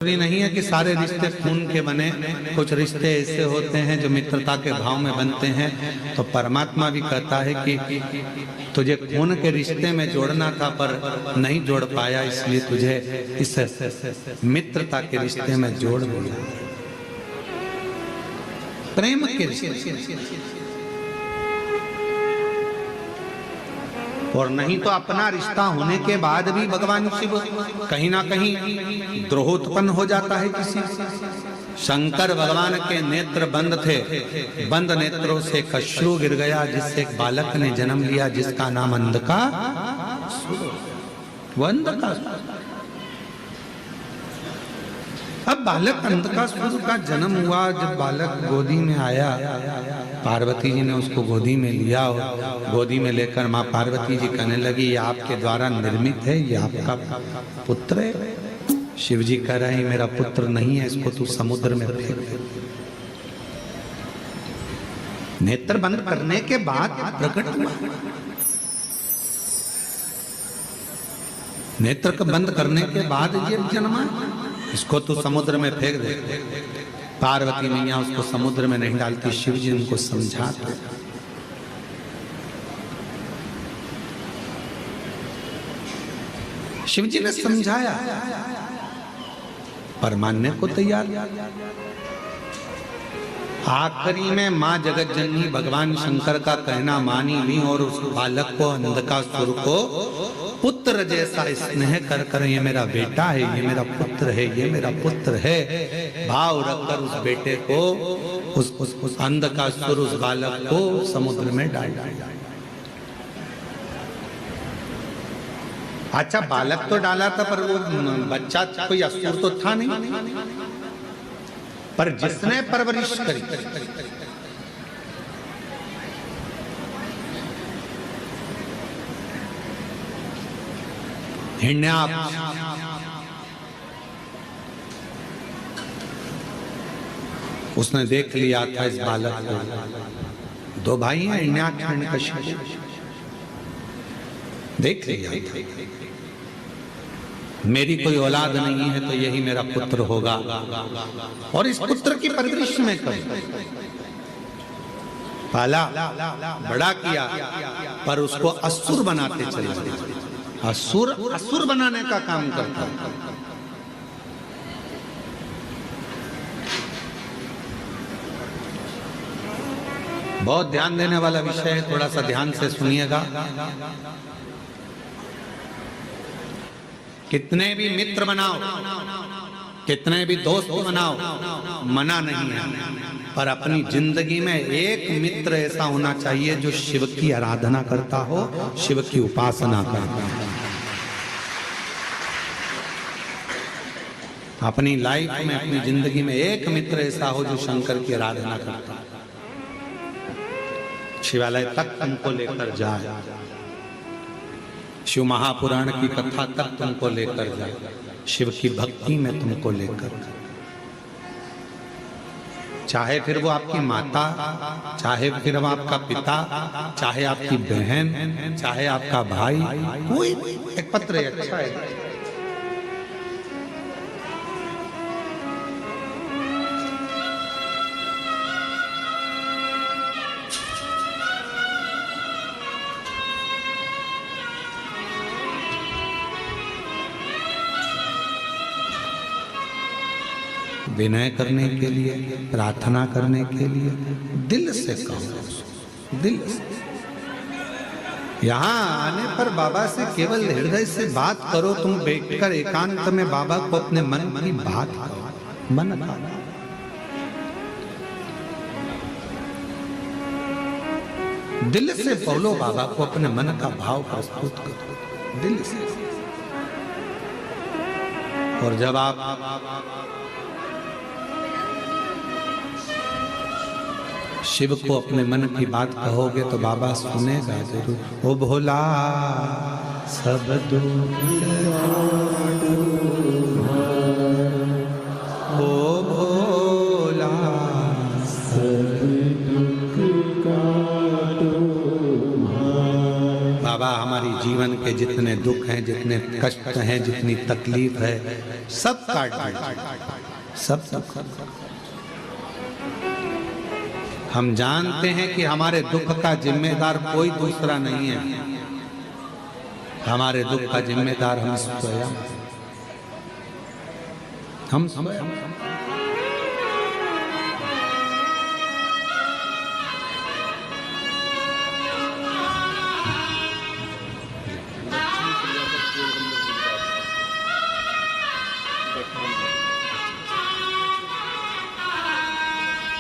जरूरी नहीं है कि सारे रिश्ते खून के बने, कुछ रिश्ते ऐसे होते हैं जो मित्रता के भाव में बनते हैं। तो परमात्मा भी कहता है कि तुझे खून के रिश्ते में जोड़ना था पर नहीं जोड़ पाया, इसलिए तुझे इस मित्रता के रिश्ते में जोड़ दिया, प्रेम के रिश्ते। और नहीं तो अपना रिश्ता होने के बाद भी भगवान शिव कहीं ना कहीं द्रोह उत्पन्न हो जाता है किसी। शंकर भगवान के नेत्र बंद थे, बंद नेत्रों से एक अश्रु गिर गया, जिससे एक बालक ने जन्म लिया जिसका नाम अंधकासुर। अब बालक अंधकासुर का जन्म हुआ। जब बालक गोदी में आया, पार्वती जी ने उसको गोदी में लिया। गोदी में लेकर माँ पार्वती जी कहने लगी, ये आपके द्वारा निर्मित है, ये आपका पुत्र है। शिव जी कह रहे हैं मेरा पुत्र नहीं है, इसको तू समुद्र में फेंक दे। नेत्र बंद करने के बाद प्रकट हुआ। नेत्र को बंद करने के बाद ये जन्मा, इसको तू समुद्र में फेंक दे। पार्वती मैया उसको समुद्र में नहीं डालती, शिव जी उनको समझाते। शिव जी ने समझाया पर मानने को तैयार। आखिरी में माँ जगत जननी भगवान शंकर का कहना मानी ली और उस बालक को, अंधकासुर को पुत्र जैसा स्नेह कर कर, ये मेरा बेटा है, ये मेरा पुत्र है, ये मेरा पुत्र है भाव रखकर उस बेटे को, उस अंधकासुर, उस बालक को समुद्र में डाल दिया। अच्छा, बालक तो डाला था पर वो बच्चा कोई असुर तो था नहीं, पर जिसने परवरिश करी, हिरण्याक्ष, उसने देख लिया था इस बालक को। दो भाई हैं, हिरण्याक्ष हिरण्यकशिपु, देख लिया था मेरी कोई औलाद नहीं है तो यही मेरा पुत्र होगा, और इस पुत्र की परवरिश में कर पाला, बड़ा किया, पर उसको असुर बनाते चले गए। असुर बनाने का काम करता है। बहुत ध्यान देने वाला विषय है, थोड़ा सा ध्यान से सुनिएगा। कितने भी मित्र बनाओ, कितने भी दोस्त बनाओ, मना नहीं है, पर अपनी जिंदगी में एक मित्र ऐसा होना चाहिए जो शिव की आराधना करता हो, शिव की उपासना करता हो। अपनी लाइफ में, अपनी जिंदगी में एक मित्र ऐसा हो जो शंकर की आराधना करता है, शिवालय तक तुमको लेकर जाए, शिव महापुराण की कथा तक तुमको लेकर जाए, शिव की भक्ति में तुमको लेकर जाए। चाहे फिर वो आपकी माता, चाहे फिर वो आपका पिता, चाहे आपकी बहन, चाहे आपका भाई, कोई एक पत्र है, अच्छा है। विनय करने के लिए, प्रार्थना करने के लिए दिल से कहो, दिल से। यहाँ आने पर बाबा से केवल हृदय से बात करो। तुम बैठकर एकांत में बाबा को अपने मन की बात करो, मन का। दिल से बोलो बाबा को, अपने मन का भाव प्रस्तुत करो दिल से। और जब आप शिव को अपने मन की बात कहोगे तो बाबा सुनेगा जरूर। ओ भोला सब दुख ओ भोला सब दुख का बाबा हमारी जीवन के के जितने दुख हैं, जितने कष्ट हैं, जितनी तकलीफ है, सब काट दीजिए, सब दुख। हम जानते हैं कि हमारे दुख का जिम्मेदार कोई दूसरा नहीं है, हमारे दुख का जिम्मेदार हम स्वयं, हम स्वयं।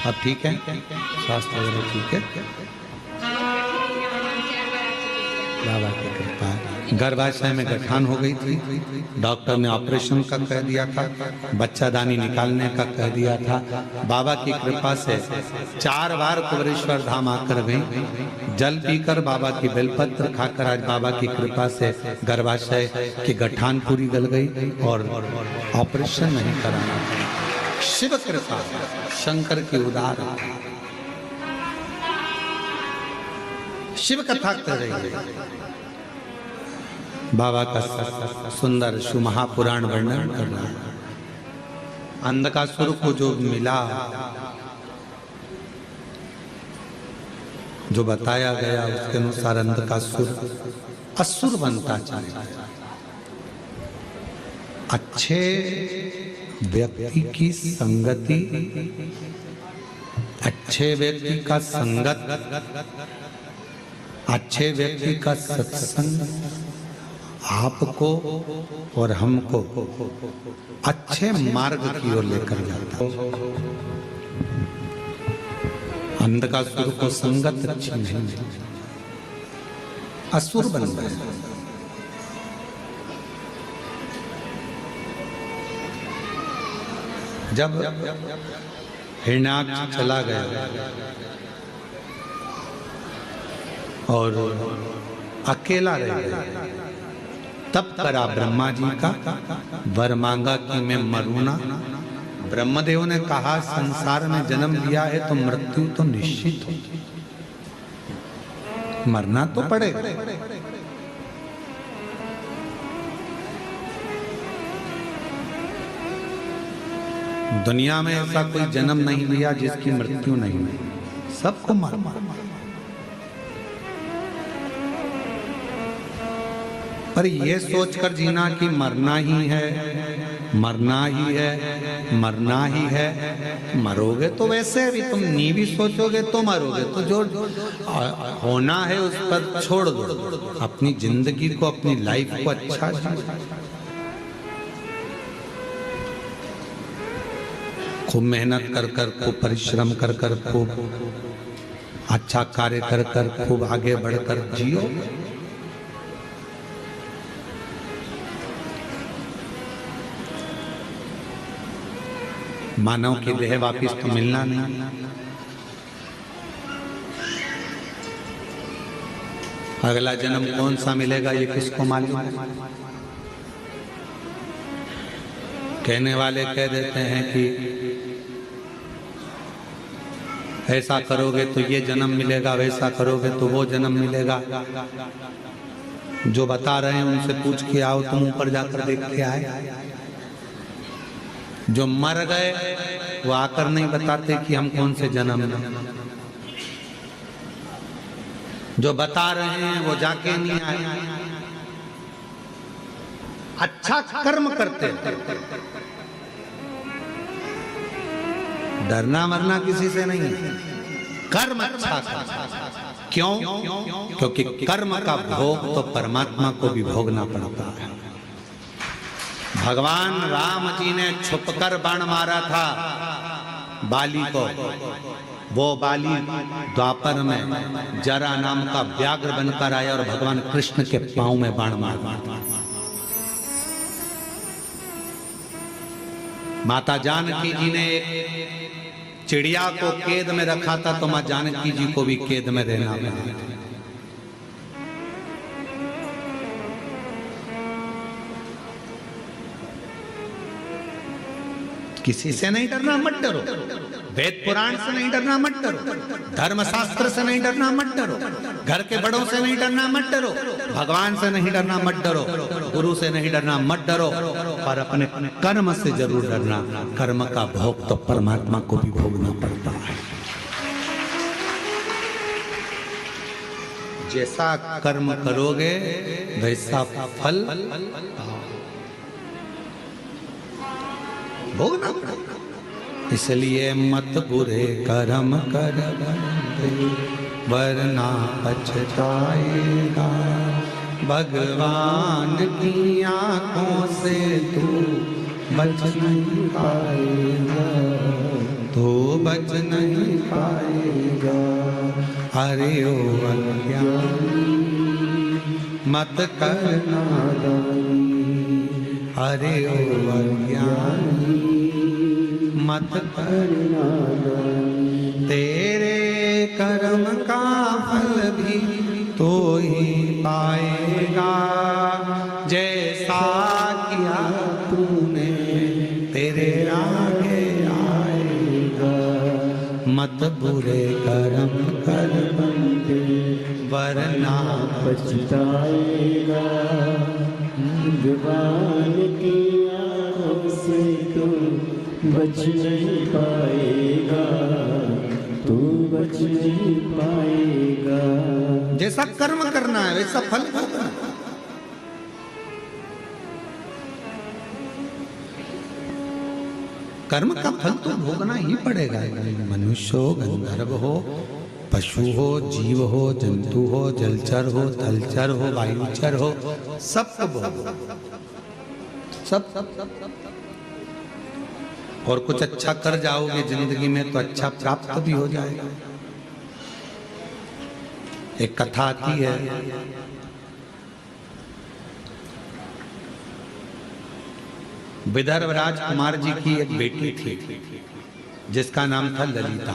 अब ठीक है, स्वास्थ्य वगैरह ठीक है, बाबा की कृपा। गर्भाशय में गठान हो गई थी, डॉक्टर ने ऑपरेशन का कह दिया था, बच्चादानी निकालने का कह दिया था। बाबा की कृपा से 4 बार कुबेरेश्वर धाम आकर गई, जल पीकर बाबा की बेलपत्र खाकर आज बाबा की कृपा से गर्भाशय की गठान पूरी गल गई और ऑपरेशन नहीं कराना पड़ा। शिव कृपा, शंकर की उदार, शिव कथा कर रही है, बाबा का सुंदर महापुराण वर्णन करना। अंधकासुर को जो मिला, जो बताया गया उसके अनुसार अंधकासुर असुर बनता चला गया। अच्छे व्यक्ति की संगति, अच्छे व्यक्ति का संगत, अच्छे व्यक्ति का सत्संग आपको और हमको अच्छे मार्ग की ओर लेकर जाता है। अंधकासुर को संगत अच्छी नहीं, असुर बन गए। जब हिरण्याक्ष चला गया और अकेला रह गया, तब करा ब्रह्मा जी का, वर मांगा कि मैं मरूं ना। ब्रह्मदेव ने कहा संसार में जन्म लिया है तो मृत्यु तो निश्चित हो, मरना तो पड़ेगा। दुनिया में ऐसा कोई जन्म नहीं लिया जिसकी मृत्यु नहीं हुई, सबको मरना। पर ये सोचकर जीना कि मरना ही है, मरना ही है, मरना ही है, मरोगे तो वैसे भी तुम नहीं भी सोचोगे तो मरोगे, तो जो होना है उस पर छोड़ दो, अपनी जिंदगी को, अपनी लाइफ को अच्छा जियो। खूब मेहनत कर कर, खूब परिश्रम कर कर, खूब अच्छा कार्य कर कर, खूब आगे बढ़कर जियो। मानव की देह वापिस तो मिलना नहीं, अगला जन्म कौन सा मिलेगा ये किसको मालूम है। कहने वाले कह देते हैं कि ऐसा करोगे तो ये जन्म मिलेगा, वैसा करोगे तो वो जन्म मिलेगा। जो बता रहे हैं उनसे पूछ के आओ, तुम ऊपर जाकर देख के आए। जो मर गए वो आकर नहीं बताते कि हम कौन से जन्म में। जो बता रहे हैं वो जाके नहीं आए। अच्छा कर्म करते, डरना मरना किसी से नहीं, कर्म अच्छा कर। क्यों? क्योंकि कर्म का भोग तो परमात्मा को भी भोगना पड़ता है। भगवान राम जी ने छुपकर बाण मारा था बाली को। वो बाली द्वापर में जरा नाम का व्याघ्र बनकर आया और भगवान कृष्ण के पांव में बाण मारा। माता जानकी जी ने एक चिड़िया को कैद में रखा था, तो मां जानकी जी को भी कैद में रहना पड़ा। किसी से नहीं डरना, मत डरो। वेद पुराण से नहीं डरना, मत डरो। धर्मशास्त्र से नहीं डरना, मत डरो। घर के बड़ों से नहीं डरना, मत डरो। भगवान से नहीं डरना, मत डरो। गुरु से नहीं डरना, मत डरो। पर अपने कर्म से जरूर डरना। कर्म का भोग तो परमात्मा को भी भोगना पड़ता है। जैसा कर्म करोगे वैसा फल भोगना पड़ेगा। इसलिए मत बुरे कर्म कर वरना पछताएगा। भगवान की आंखों से तू बच नहीं पाएगा, तो बच नहीं पाएगा। अरे ओ अज्ञानी मत करना दानी, अरे ओ अज्ञानी मत करना दानी। तेरे कर्म का फल भी तो ही पाएगा, जैसा किया तूने तेरे आगे आएगा। मत बुरे कर्म कर बंदे वरना पछताएगा। भगवान की आँखों से तू बच नहीं पाएगा, तू बच नहीं पाएगा। जैसा कर्म करना है वैसा फल भोगना। कर्म का फल तो भोगना ही पड़ेगा। मनुष्य हो, गंधर्व हो, पशु हो, जीव हो, जंतु हो, जलचर हो, थलचर हो, वायुचर हो, सबको भोगो। सब और कुछ अच्छा कर जाओगे जिंदगी में तो अच्छा प्राप्त भी हो जाएगा। एक कथा आती है, विदर्भ राजकुमार जी की एक बेटी थी जिसका नाम था ललिता।